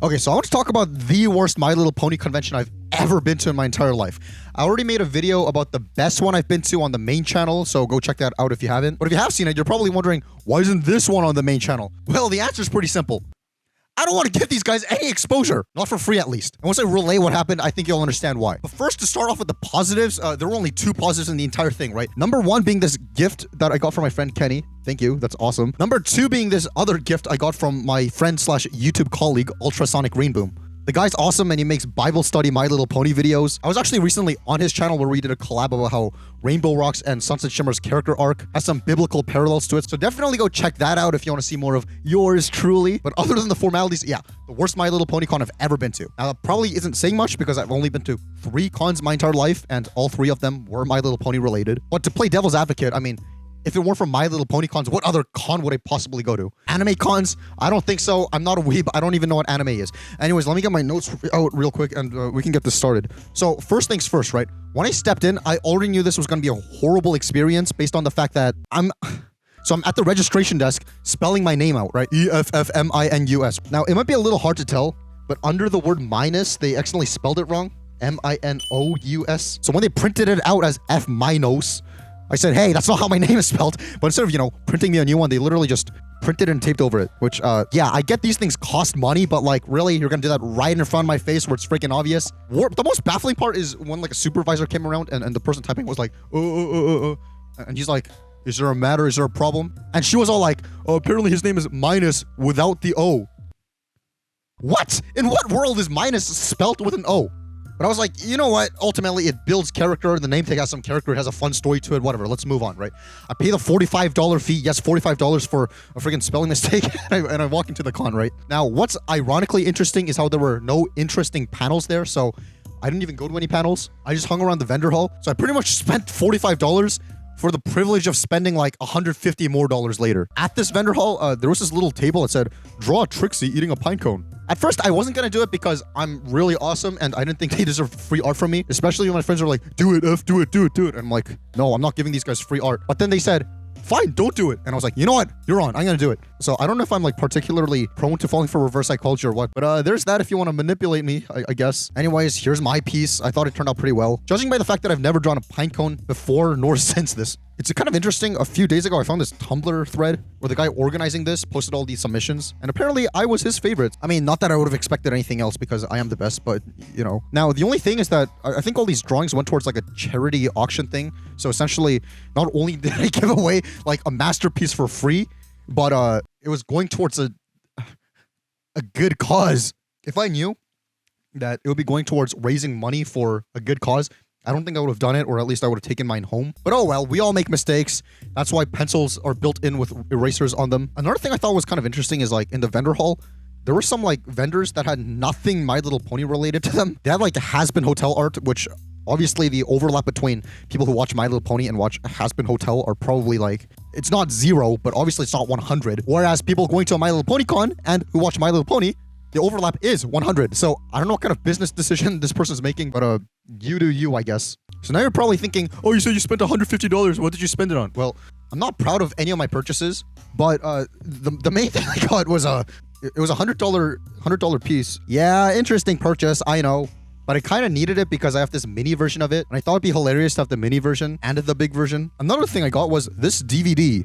Okay, so I want to talk about the worst My Little Pony convention I've ever been to in my entire life. I already made a video about the best one I've been to on the main channel, so go check that out if you haven't. But if you have seen it, you're probably wondering, why isn't this one on the main channel? Well, the answer is pretty simple. I don't want to give these guys any exposure. Not for free, at least. And once I relay what happened, I think you'll understand why. But first, to start off with the positives, there were only 2 positives in the entire thing, right? Number 1 being this gift that I got from my friend Kenny. Thank you. That's awesome. Number 2 being this other gift I got from my friend slash YouTube colleague, Ultrasonic Rainboom. The guy's awesome and he makes Bible study My Little Pony videos. I was actually recently on his channel where we did a collab about how Rainbow Rocks and Sunset Shimmer's character arc has some biblical parallels to it. So definitely go check that out if you want to see more of yours truly. But other than the formalities, yeah, the worst My Little Pony con I've ever been to. Now, that probably isn't saying much because I've only been to 3 cons my entire life and all 3 of them were My Little Pony related. But to play devil's advocate, I mean, if it weren't for My Little Pony cons, what other con would I possibly go to? Anime cons? I don't think so. I'm not a weeb. I don't even know what anime is. Anyways, let me get my notes out real quick and we can get this started. So first things first, right? When I stepped in, I already knew this was going to be a horrible experience based on the fact that I'm at the registration desk spelling my name out, right? EffMinus. Now, it might be a little hard to tell, but under the word minus, they accidentally spelled it wrong. MINOUS. So when they printed it out as EffMinus, I said, hey, that's not how my name is spelled. But instead of, printing me a new one, they literally just printed and taped over it. Which, yeah, I get these things cost money, but like, really? You're gonna do that right in front of my face where it's freaking obvious? The most baffling part is when like a supervisor came around and the person typing was like, and he's like, is there a matter? Is there a problem? And she was all like, oh, apparently his name is Minus without the O. What? In what world is Minus spelled with an O? But I was like, you know what? Ultimately, it builds character. The name tag has some character. It has a fun story to it. Whatever. Let's move on, right? I pay the $45 fee. Yes, $45 for a freaking spelling mistake. and I walk into the con, right? Now, what's ironically interesting is how there were no interesting panels there. So I didn't even go to any panels. I just hung around the vendor hall. So I pretty much spent $45 for the privilege of spending like $150 more later. At this vendor hall, there was this little table that said, draw Trixie eating a pine cone. At first, I wasn't gonna do it because I'm really awesome and I didn't think they deserved free art from me, especially when my friends were like, do it, F, do it, do it, do it. And I'm like, no, I'm not giving these guys free art. But then they said, fine, don't do it. And I was like, you know what? You're on. I'm gonna do it. So I don't know if I'm like particularly prone to falling for reverse psychology or what, but there's that if you want to manipulate me, I guess. Anyways, here's my piece. I thought it turned out pretty well. Judging by the fact that I've never drawn a pine cone before nor since this, it's kind of interesting. A few days ago, I found this Tumblr thread where the guy organizing this posted all these submissions, and apparently I was his favorite. I mean, not that I would have expected anything else because I am the best, but Now, the only thing is that I think all these drawings went towards like a charity auction thing. So essentially, not only did I give away like a masterpiece for free, but it was going towards a good cause. If I knew that it would be going towards raising money for a good cause, I don't think I would have done it, or at least I would have taken mine home. But oh well, we all make mistakes. That's why pencils are built in with erasers on them. Another thing I thought was kind of interesting is like in the vendor hall, there were some like vendors that had nothing My Little Pony related to them. They had like Has-Been Hotel art, which obviously the overlap between people who watch My Little Pony and watch Has-Been Hotel are probably like, it's not 0, but obviously it's not 100. Whereas people going to a My Little Pony con and who watch My Little Pony, the overlap is 100. So I don't know what kind of business decision this person's making, but you do you, I guess. So now you're probably thinking, oh, you said you spent $150. What did you spend it on? Well, I'm not proud of any of my purchases, but the main thing I got was it was a $100 piece. Yeah, interesting purchase, I know. But I kind of needed it because I have this mini version of it, and I thought it'd be hilarious to have the mini version and the big version. Another thing I got was this DVD.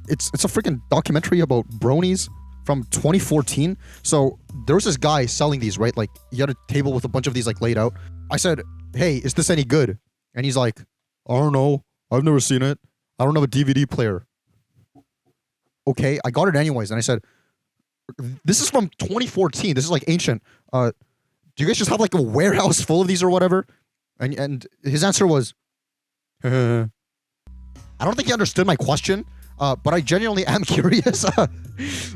It's a freaking documentary about bronies from 2014. So there was this guy selling these, right? Like he had a table with a bunch of these like laid out. I said, hey, is this any good? And he's like, I don't know. I've never seen it. I don't have a DVD player. Okay, I got it anyways. And I said, this is from 2014. This is like ancient. Do you guys just have like a warehouse full of these or whatever? And his answer was, I don't think he understood my question, but I genuinely am curious.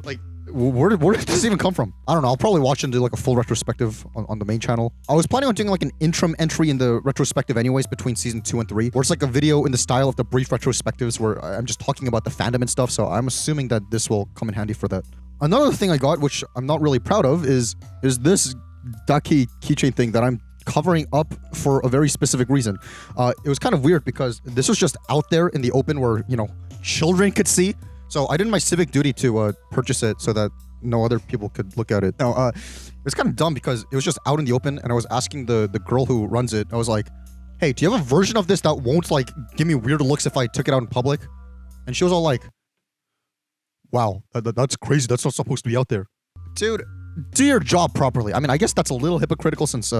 Like, where did this even come from? I don't know. I'll probably watch and do like a full retrospective on the main channel. I was planning on doing like an interim entry in the retrospective anyways between season 2 and 3, where it's like a video in the style of the brief retrospectives where I'm just talking about the fandom and stuff. So I'm assuming that this will come in handy for that. Another thing I got, which I'm not really proud of, is this Ducky keychain thing that I'm covering up for a very specific reason. It was kind of weird because this was just out there in the open where, children could see. So I did my civic duty to purchase it so that no other people could look at it. No, it's kind of dumb because it was just out in the open, and I was asking the girl who runs it. I was like, "Hey, do you have a version of this that won't like give me weird looks if I took it out in public?" And she was all like, "Wow, that's crazy. That's not supposed to be out there." Dude, do your job properly. I mean, I guess that's a little hypocritical since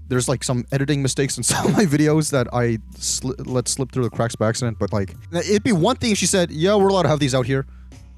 there's like some editing mistakes in some of my videos that I let slip through the cracks by accident. But like, it'd be one thing if she said, "Yeah, we're allowed to have these out here."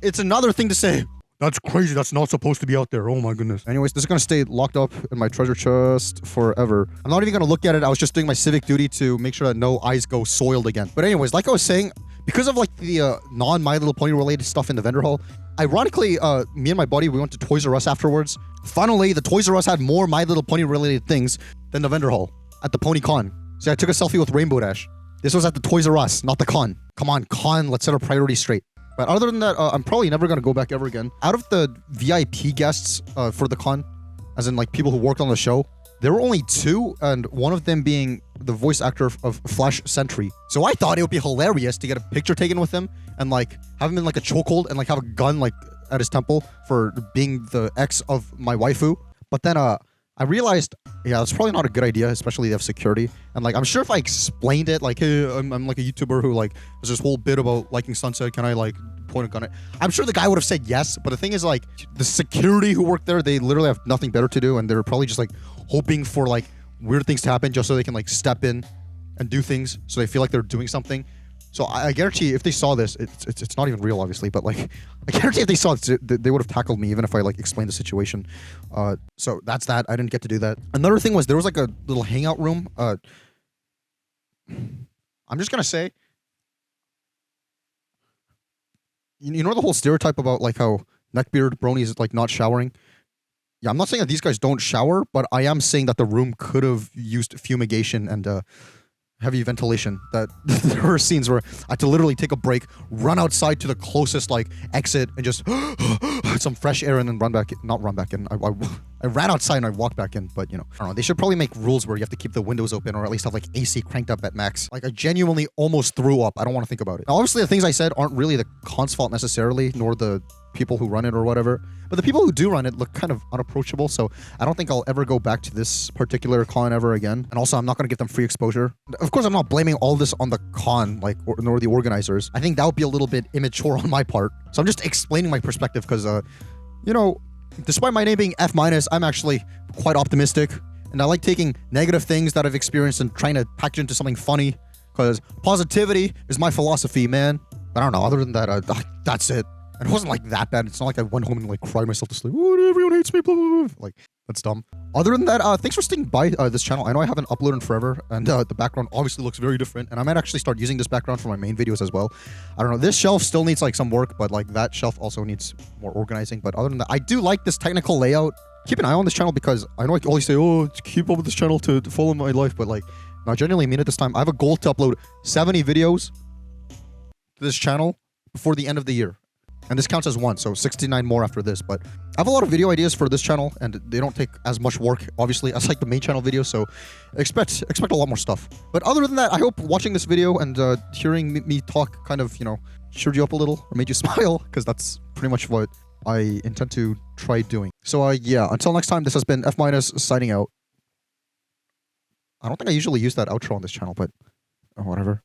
It's another thing to say, "That's crazy. That's not supposed to be out there." Oh my goodness. Anyways, this is gonna stay locked up in my treasure chest forever. I'm not even gonna look at it. I was just doing my civic duty to make sure that no eyes go soiled again. But anyways, like I was saying, because of like the non-My Little Pony related stuff in the vendor hall, ironically, me and my buddy, we went to Toys R Us afterwards. Funnily, the Toys R Us had more My Little Pony related things than the vendor hall at the Pony Con. So I took a selfie with Rainbow Dash. This was at the Toys R Us, not the con. Come on, con, let's set our priorities straight. But other than that, I'm probably never going to go back ever again. Out of the VIP guests for the con, as in like people who worked on the show, there were only 2, and one of them being the voice actor of Flash Sentry. So I thought it would be hilarious to get a picture taken with him and like have him in like a chokehold and like have a gun like at his temple for being the ex of my waifu. But then I realized, yeah, that's probably not a good idea, especially if they have security. And like, I'm sure if I explained it, like, hey, I'm like a YouTuber who like, there's this whole bit about liking Sunset, can I like point a gun at it? I'm sure the guy would have said yes, but the thing is like, the security who work there, they literally have nothing better to do, and they're probably just like hoping for like weird things to happen just so they can like step in and do things so they feel like they're doing something. So I guarantee if they saw this, it's not even real, obviously, but like, I guarantee if they saw it, they would have tackled me even if I like explained the situation. So that's that. I didn't get to do that. Another thing was there was like a little hangout room. I'm just gonna say, you know the whole stereotype about like how neckbeard bronies like not showering. Yeah, I'm not saying that these guys don't shower, but I am saying that the room could have used fumigation and heavy ventilation. That there were scenes where I had to literally take a break, run outside to the closest like exit, and just some fresh air, and then run back in. Not run back in. I ran outside and I walked back in. But you know, I don't know. They should probably make rules where you have to keep the windows open, or at least have like AC cranked up at max. Like I genuinely almost threw up. I don't want to think about it. Now, obviously, the things I said aren't really the con's fault necessarily, nor the people who run it or whatever. But the people who do run it look kind of unapproachable, so I don't think I'll ever go back to this particular con ever again. And also, I'm not going to give them free exposure. Of course, I'm not blaming all this on the con, like, nor the organizers. I think that would be a little bit immature on my part. So I'm just explaining my perspective because, you know, despite my name being EffMinus, I'm actually quite optimistic. And I like taking negative things that I've experienced and trying to package into something funny. Because positivity is my philosophy, man. But I don't know, other than that, that's it. And it wasn't like that bad. It's not like I went home and like cried myself to sleep. Oh, everyone hates me, blah, blah, blah. Like, that's dumb. Other than that, thanks for sticking by this channel. I know I haven't uploaded in forever, and the background obviously looks very different, and I might actually start using this background for my main videos as well. I don't know, this shelf still needs like some work, but like that shelf also needs more organizing. But other than that, I do like this technical layout. Keep an eye on this channel because I know I always say, oh, keep up with this channel to follow my life, but like, I genuinely mean it this time. I have a goal to upload 70 videos to this channel before the end of the year. And this counts as one, so 69 more after this. But I have a lot of video ideas for this channel, and they don't take as much work, obviously, as like the main channel videos, so expect a lot more stuff. But other than that, I hope watching this video and hearing me talk kind of, you know, cheered you up a little, or made you smile, because that's pretty much what I intend to try doing. So yeah, until next time, this has been EffMinus signing out. I don't think I usually use that outro on this channel, but whatever.